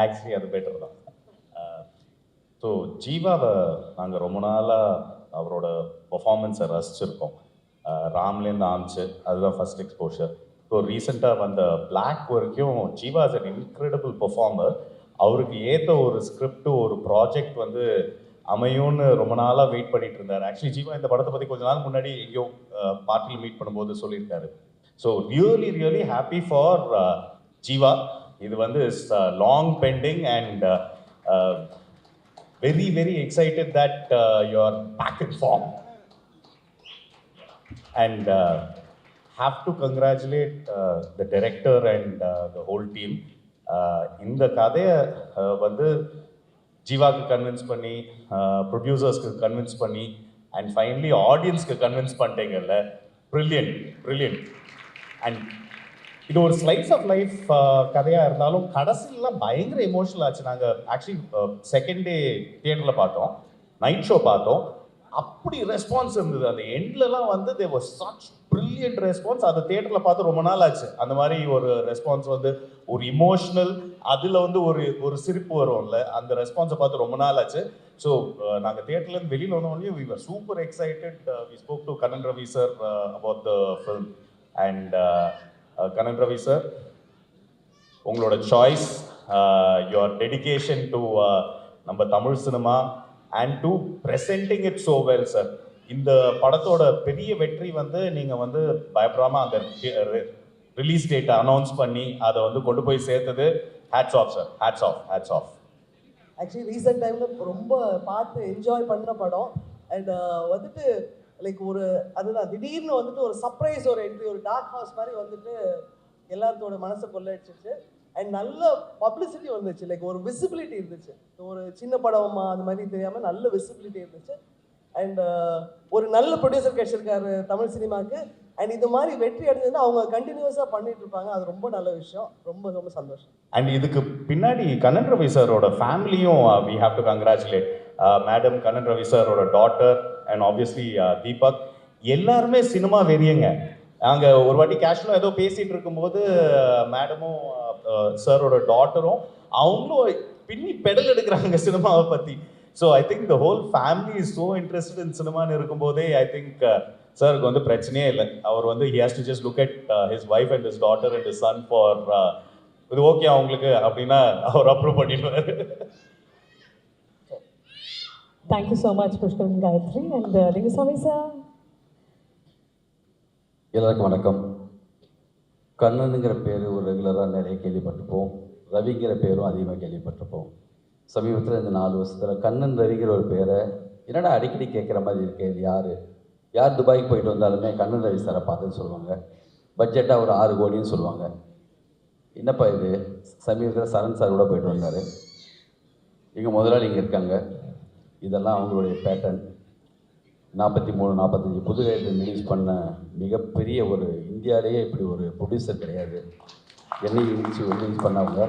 Actually அது better தான். So ஜீவாவை நாங்கள் ரொம்ப நாளாக அவரோட பர்ஃபார்மன்ஸை ரசிச்சிருக்கோம். ராம்லேருந்து ஆரம்பிச்சு அதுதான் ஃபர்ஸ்ட் எக்ஸ்போஷர். ஸோ ரீசெண்டாக வந்த பிளாக் வரைக்கும் Jeeva is an incredible performer. அவருக்கு ஏற்ற ஒரு ஸ்கிரிப்ட் ஒரு ப்ராஜெக்ட் வந்து அமையும்னு ரொம்ப நாளாக வெயிட் பண்ணிட்டு இருந்தார். ஆக்சுவலி ஜீவா இந்த படத்தை பற்றி கொஞ்ச நாள் முன்னாடி எங்கேயோ பார்ட்டியில் மீட் பண்ணும்போது சொல்லியிருக்காரு. So really really happy for Jeeva. இது வந்து is long bending and very very excited that you are back in form and have to congratulate the director and the whole team. இந்த கதையை வந்து ஜீவாக்கு கன்வின்ஸ் பண்ணி ப்ரொடியூசர்ஸ்க்கு கன்வின்ஸ் பண்ணி அண்ட் ஃபைனலி ஆடியன்ஸ்க்கு கன்வின்ஸ் பண்ணிட்டீங்கல்ல. Brilliant brilliant. அண்ட் இது ஒரு ஸ்லைஸ் ஆஃப் லைஃப் கதையாக இருந்தாலும் கடைசியெலாம் பயங்கர எமோஷனல் ஆச்சு. நாங்கள் ஆக்சுவலி செகண்ட் டே தியேட்டரில் பார்த்தோம், நைட் ஷோ பார்த்தோம். அப்படி ரெஸ்பான்ஸ் இருந்தது. அந்த எண்ட்லலாம் வந்து there was such brilliant response. அந்த தியேட்டரில் பார்த்து ரொம்ப நாள் ஆச்சு அந்த மாதிரி ஒரு ரெஸ்பான்ஸ் வந்து ஒரு இமோஷ்னல், அதில் வந்து ஒரு சிரிப்பு வரும்ல, அந்த ரெஸ்பான்ஸை பார்த்து ரொம்ப நாள் ஆச்சு. ஸோ நாங்கள் தியேட்டர்லேருந்து வெளியில் வந்தோடனே we were super excited. We spoke to Kannan Ravi sir about the film and Kannan Ravi sir, உங்களோட சாய்ஸ், யுவர் டெடிகேஷன் டு நம்ம Tamil cinema and to presenting it so well sir. இந்த படத்தோட பெரிய வெற்றி வந்து நீங்கள் வந்து பயப்படாமல் அந்த ரிலீஸ் டேட்டை அனௌன்ஸ் பண்ணி அதை வந்து கொண்டு போய் சேர்த்தது. Hats off sir, hats off, hats off. Actually recent டைமில் ரொம்ப பார்த்து என்ஜாய் பண்ண படம். அண்ட் வந்துட்டு லைக் ஒரு அதுதான் திடீர்னு வந்துட்டு ஒரு சர்ப்ரைஸ், ஒரு என்ட்ரி, ஒரு டார்க் ஹார்ஸ் மாதிரி வந்துட்டு எல்லாத்தோட மனசை கொள்ளையடிச்சிச்சு. அண்ட் நல்ல பப்ளிசிட்டி வந்துச்சு, லைக் ஒரு விசிபிலிட்டி இருந்துச்சு. ஒரு சின்ன படமா அந்த மாதிரி தெரியாமல் நல்ல விசிபிலிட்டி இருந்துச்சு. அண்ட் ஒரு நல்ல ப்ரொடியூசர் கிடைச்சிருக்காரு தமிழ் சினிமாவுக்கு. அண்ட் இது மாதிரி வெற்றி அடைஞ்சதுன்னா அவங்க கண்டினியூஸாக பண்ணிட்டு இருப்பாங்க. அது ரொம்ப நல்ல விஷயம், ரொம்ப ரொம்ப சந்தோஷம். அண்ட் இதுக்கு பின்னாடி கண்ணன் ரவி சாரோட ஃபேமிலியும் we have to congratulate. Madam Kannan Ravi சாரோட டாட்டர் அண்ட் ஆப்வியஸ்லி தீபக் எல்லாருமே சினிமா வெறியங்க. நாங்கள் ஒரு வாட்டி கேஷுவலாக ஏதோ பேசிகிட்டு இருக்கும்போது மேடமும் சாரோட டாட்டரும் அவங்களும் பின்னி பெடல் எடுக்கிறாங்க சினிமாவை பற்றி. So I think the whole family is so interested in சினிமான்னு இருக்கும்போதே ஐ திங்க் சாருக்கு வந்து பிரச்சனையே இல்லை. அவர் வந்து he has to just look at his wife and his daughter and his son for இது ஓகே அவங்களுக்கு அப்படின்னா அவர் அப்ரூவ் பண்ணிடுவார். Thank you so much, Pushkar and Gayatri. And Ringaswamy sir. எல்லாருக்கும் வணக்கம். கண்ணனுங்கிற பேர் ஒரு ரெகுலராக நிறைய கேள்விப்பட்டிருப்போம், ரவிங்கிற பேரும் அதிகமாக கேள்விப்பட்டிருப்போம். சமீபத்தில் இந்த 4 வருஷத்தில் கண்ணன் ரவிங்கிற ஒரு பேரை என்னடா அடிக்கடி கேட்குற மாதிரி இருக்கு. இது யார் துபாய்க்கு போயிட்டு வந்தாலுமே கண்ணன் ரவி சாரை பார்த்துன்னு சொல்லுவாங்க. பட்ஜெட்டாக ஒரு 6 கோடின்னு சொல்லுவாங்க. என்னப்பா இது, சமீபத்தில் சரண் சார் கூட போயிட்டு வந்தார். இங்கே முதலாளி இங்கே இருக்காங்க. இதெல்லாம் அவங்களுடைய பேட்டர்ன். 43-45 புது ரைட்டர் ரிலீஸ் பண்ண மிகப்பெரிய ஒரு இந்தியாவிலேயே இப்படி ஒரு ப்ரொடியூசர் கிடையாது. என்னை ரிலீஸ் பண்ணவங்க.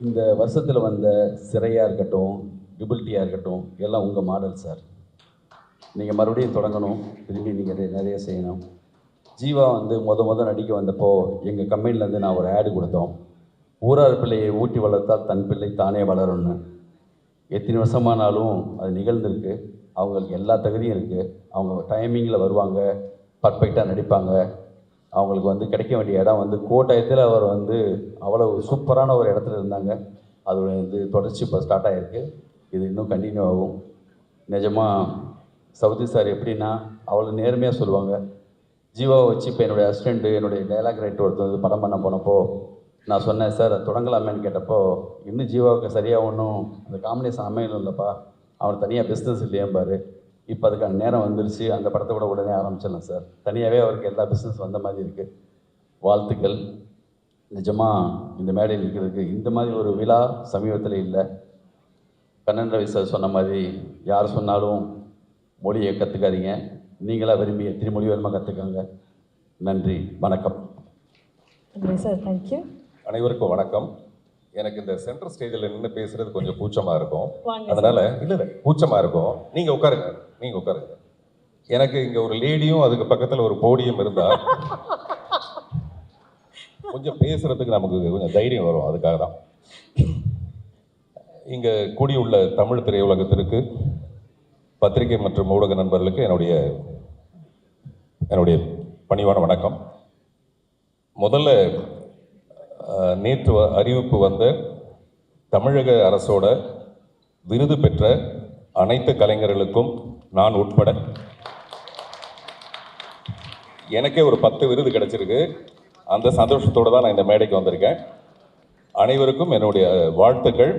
இந்த வருஷத்தில் வந்த சிறையாக இருக்கட்டும், டிபிலிட்டியாக இருக்கட்டும், எல்லாம் உங்கள் மாடல் சார். நீங்கள் மறுபடியும் தொடங்கணும், திரும்பி நீங்கள் நிறைய செய்யணும். ஜீவா வந்து முத நடிக்க வந்தப்போ எங்கள் கம்பெனிலேருந்து நான் ஒரு ஆடு கொடுத்தோம். ஊரார் பிள்ளையை ஊட்டி வளர்த்தால் தன் பிள்ளை தானே வளரும்னு. எத்தனை வருஷமானாலும் அது நிகழ்ந்திருக்கு. அவங்களுக்கு எல்லா தகுதியும் இருக்குது. அவங்க டைமிங்கில் வருவாங்க, பர்ஃபெக்டாக நடிப்பாங்க. அவங்களுக்கு வந்து கிடைக்க வேண்டிய இடம் வந்து கோட்டயத்தில் அவர் வந்து அவ்வளவு சூப்பரான ஒரு இடத்துல இருந்தாங்க. அது வந்து தொடர்ச்சி இப்போ ஸ்டார்ட் ஆகிருக்கு. இது இன்னும் கண்டினியூ ஆகும். நிஜமாக சவுதி சார் எப்படின்னா அவ்வளோ நேர்மையாக சொல்லுவாங்க. ஜீவாவை வச்சு இப்போ என்னுடைய அசிஸ்டண்ட்டு, என்னுடைய டைலாக் ரைட்டர் ஒருத்தர் வந்து படம் பண்ண போனப்போ நான் சொன்னேன், சார் அது தொடங்கலாமேன்னு கேட்டப்போ, இன்னும் ஜீவாவுக்கு சரியாக ஒன்றும் அந்த காம்பினேஷன் அமையணும் இல்லைப்பா, அவர் தனியாக பிஸ்னஸ் இல்லையேம்பார். இப்போ அதுக்கான நேரம் வந்துருச்சு, அந்த படத்தை கூட உடனே ஆரம்பிச்சிடலாம் சார். தனியாகவே அவருக்கு எல்லா பிஸ்னஸ் வந்த மாதிரி இருக்குது. வாழ்த்துக்கள். நிஜமாக இந்த மேடையில் இருக்கிறதுக்கு இந்த மாதிரி ஒரு விழா சமீபத்தில் இல்லை. கண்ணன் ரவி சார் சொன்ன மாதிரி யார் சொன்னாலும் மொழியை கற்றுக்காதீங்க, நீங்களாக விரும்பி எத்தனை மொழி வேணுமா கற்றுக்காங்க. நன்றி, வணக்கம். நன்றி சார், தேங்க்யூ. அனைவருக்கும் வணக்கம். எனக்கு இந்த சென்ட்ரல் ஸ்டேஜில் நின்று பேசுறது கொஞ்சம் கூச்சமாக இருக்கும். வாங்க. அதனால இல்லை கூச்சமாக இருக்கும். நீங்கள் உட்காருங்க. எனக்கு இங்கே ஒரு லேடியும் அதுக்கு பக்கத்தில் ஒரு போடியும் இருந்தால் கொஞ்சம் பேசுகிறதுக்கு நமக்கு கொஞ்சம் தைரியம் வரும். அதுக்காக தான். இங்கே கூடியுள்ள தமிழ் திரையுலகத்திற்கு, பத்திரிகை மற்றும் ஊடக நண்பர்களுக்கு என்னுடைய பணிவான வணக்கம். முதல்ல நேற்று அறிவிப்பு வந்த தமிழக அரசோட விருது பெற்ற அனைத்து கலைஞர்களுக்கும் நான் உட்பட எனக்கே ஒரு 10 விருது கிடைச்சிருக்கு. அந்த சந்தோஷத்தோடு தான் நான் இந்த மேடைக்கு வந்திருக்கேன். அனைவருக்கும் என்னுடைய வாழ்த்துக்கள்.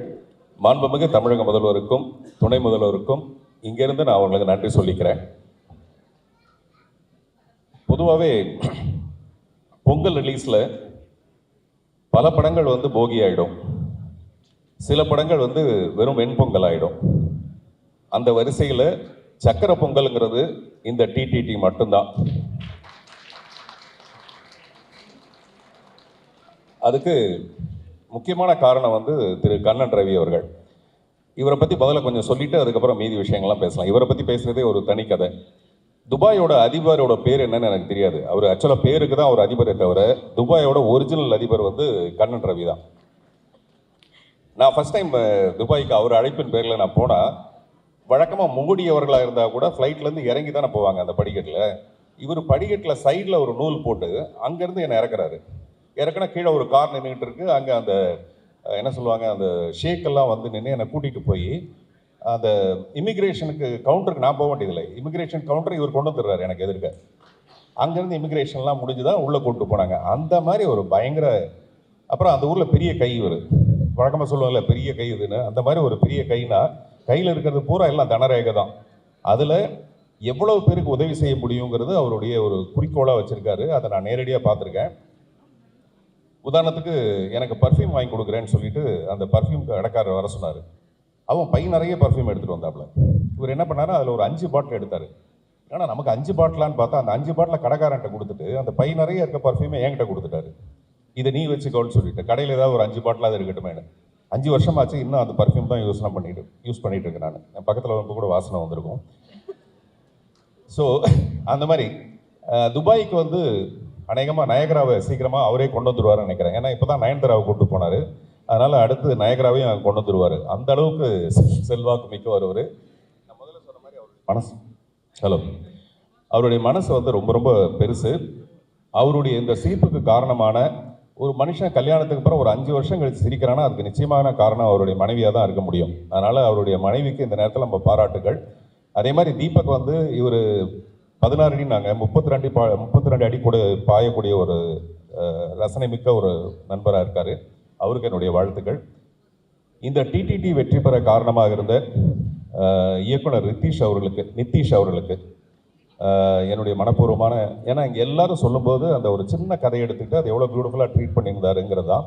மாண்புமிகு தமிழக முதல்வருக்கும் துணை முதல்வருக்கும் இங்கேருந்து நான் அவங்களுக்கு நன்றி சொல்லிக்கிறேன். பொதுவாகவே பொங்கல் ரிலீஸில் பல படங்கள் வந்து போகி ஆகிடும், சில படங்கள் வந்து வெறும் வெண்பொங்கல் ஆகிடும். அந்த வரிசையில் சக்கரை பொங்கலுங்கிறது இந்த டிடிடி மட்டும்தான். அதுக்கு முக்கியமான காரணம் வந்து திரு கண்ணன் ரவி அவர்கள். இவரை பற்றி முதல்ல கொஞ்சம் சொல்லிவிட்டு அதுக்கப்புறம் மீதி விஷயங்கள்லாம் பேசலாம். இவரை பற்றி பேசுகிறதே ஒரு தனி கதை. துபாயோட அதிபரோட பேர் என்னன்னு எனக்கு தெரியாது. அவர் ஆக்சுவலாக பேருக்கு தான் அவர் அதிபரை தவிர துபாயோட ஒரிஜினல் அதிபர் வந்து கண்ணன் ரவி தான். நான் ஃபஸ்ட் டைம் துபாய்க்கு அவர் அழைப்பின் பேரில் நான் போனால், வழக்கமாக மூடியவர்களாக இருந்தால் கூட ஃப்ளைட்லேருந்து இறங்கி தானே போவாங்க அந்த படிக்கட்டில். இவர் படிக்கட்டில் சைடில் ஒரு நூல் போட்டு அங்கேருந்து என்னை இறக்குறாரு. இறக்குனா கீழே ஒரு கார் நின்றுட்டு இருக்கு. அங்கே அந்த என்ன சொல்லுவாங்க, அந்த ஷேக்கெல்லாம் வந்து நின்று என்னை கூட்டிகிட்டு போய் அந்த இமிக்ரேஷனுக்கு கவுண்டருக்கு நான் போக வேண்டியதில்லை, இமிக்ரேஷன் கவுண்டர் இவர் கொண்டு வந்துடுறாரு எனக்கு எதிர்க்க. அங்கேருந்து இமிக்ரேஷன்லாம் முடிஞ்சுதான் உள்ளே கூப்பிட்டு போனாங்க. அந்த மாதிரி ஒரு பயங்கர, அப்புறம் அந்த ஊரில் பெரிய கை இவர், வழக்கமாக சொல்லுவாங்கல்ல பெரிய கை இதுன்னு, அந்த மாதிரி ஒரு பெரிய கைனா கையில் இருக்கிறது பூரா எல்லாம் தனரேகை தான். அதில் எவ்வளவு பேருக்கு உதவி செய்ய முடியுங்கிறது அவருடைய ஒரு குறிக்கோளாக வச்சுருக்காரு. அதை நான் நேரடியாக பார்த்துருக்கேன். உதாரணத்துக்கு எனக்கு பர்ஃப்யூம் வாங்கி கொடுக்குறேன்னு சொல்லிட்டு அந்த பர்ஃப்யூம் கடைக்காரர் வர சொன்னார். அவன் பை நிறைய பர்ஃப்யூம் எடுத்துகிட்டு வந்தாப்புல. இவர் என்ன பண்ணாரு, அதில் ஒரு 5 பாட்டில் எடுத்தார். ஏன்னா நமக்கு 5 பாட்டிலான்னு பார்த்தா அந்த 5 பாட்டில் கடைக்காரன்ட்ட கொடுத்துட்டு அந்த பை நிறைய இருக்க பர்ஃப்யூமை என்கிட்ட கொடுத்துட்டாரு. இதை நீ வச்சுக்கோன்னு சொல்லிட்டு, கடையில் ஏதாவது ஒரு 5 பாட்டிலாக இருக்கட்டுமேனு. 5 வருஷமாச்சு, இன்னும் அந்த பர்ஃப்யூம் தான் யூஸ் பண்ணிட்டு இருக்கேன் நான். என் பக்கத்தில் வந்து கூட வாசனை வந்திருக்கும். ஸோ அந்த மாதிரி துபாய்க்கு வந்து அநேகமாக நயகராவை சீக்கிரமாக அவரே கொண்டு வந்துடுவார்னு நினைக்கிறேன். ஏன்னா இப்போ தான் நயன்தாராவை கூப்பிட்டு போனார். அதனால் அடுத்து நயகராவையும் கொண்டு வந்துடுவார். அந்த அளவுக்கு செல்வாக்கு மிக்கவர் அவர். நான் முதல்ல சொன்ன மாதிரி அவருடைய மனசு வந்து ரொம்ப ரொம்ப பெருசு. அவருடைய இந்த சிரிப்புக்கு காரணமான ஒரு மனுஷன் கல்யாணத்துக்கு அப்புறம் ஒரு 5 வருஷம் கழிச்சு சிரிக்கிறான்னா அதுக்கு நிச்சயமான காரணம் அவருடைய மனைவியாக தான் இருக்க முடியும். அதனால் அவருடைய மனைவிக்கு இந்த நேரத்தில் நம்ம பாராட்டுகள். அதே மாதிரி தீபக் வந்து இவர் 16 அடி, நாங்கள் 32 அடி கூட பாயக்கூடிய ஒரு ரசனை மிக்க ஒரு நண்பராக இருக்கார். அவருக்கு என்னுடைய வாழ்த்துக்கள். இந்த டிடிடி வெற்றி பெற காரணமாக இருந்த இயக்குனர் நித்தீஷ் அவர்களுக்கு என்னுடைய மனப்பூர்வமான, ஏன்னா இங்கே எல்லாரும் சொல்லும்போது அந்த ஒரு சின்ன கதையை எடுத்துக்கிட்டு அது எவ்வளோ பியூட்டிஃபுல்லாக ட்ரீட் பண்ணியிருந்தாருங்கிறது தான்.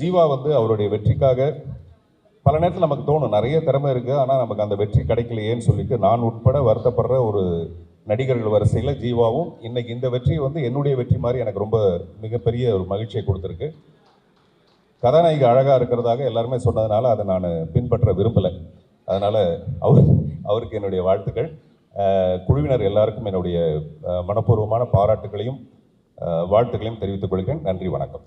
ஜீவா வந்து அவருடைய வெற்றிக்காக பல நேரத்தில் நமக்கு தோணும் நிறைய திறமை இருக்குது, ஆனால் நமக்கு அந்த வெற்றி கிடைக்கலையேன்னு சொல்லிட்டு நான் உட்பட வருத்தப்படுற ஒரு நடிகர்கள் வரிசையில் ஜீவாவும் இன்னைக்கு இந்த வெற்றி வந்து என்னுடைய வெற்றி மாதிரி எனக்கு ரொம்ப மிகப்பெரிய ஒரு மகிழ்ச்சியை கொடுத்துருக்கு. கதாநாயகி அழகாக இருக்கிறதாக எல்லாருமே சொன்னதுனால அதை நான் பின்பற்ற விரும்பலை. அதனால் அவருக்கு என்னுடைய வாழ்த்துக்கள். குழுவினர் எல்லாருக்கும் என்னுடைய மனப்பூர்வமான பாராட்டுகளையும் வாழ்த்துக்களையும் தெரிவித்துக் கொள்கிறேன். நன்றி, வணக்கம்.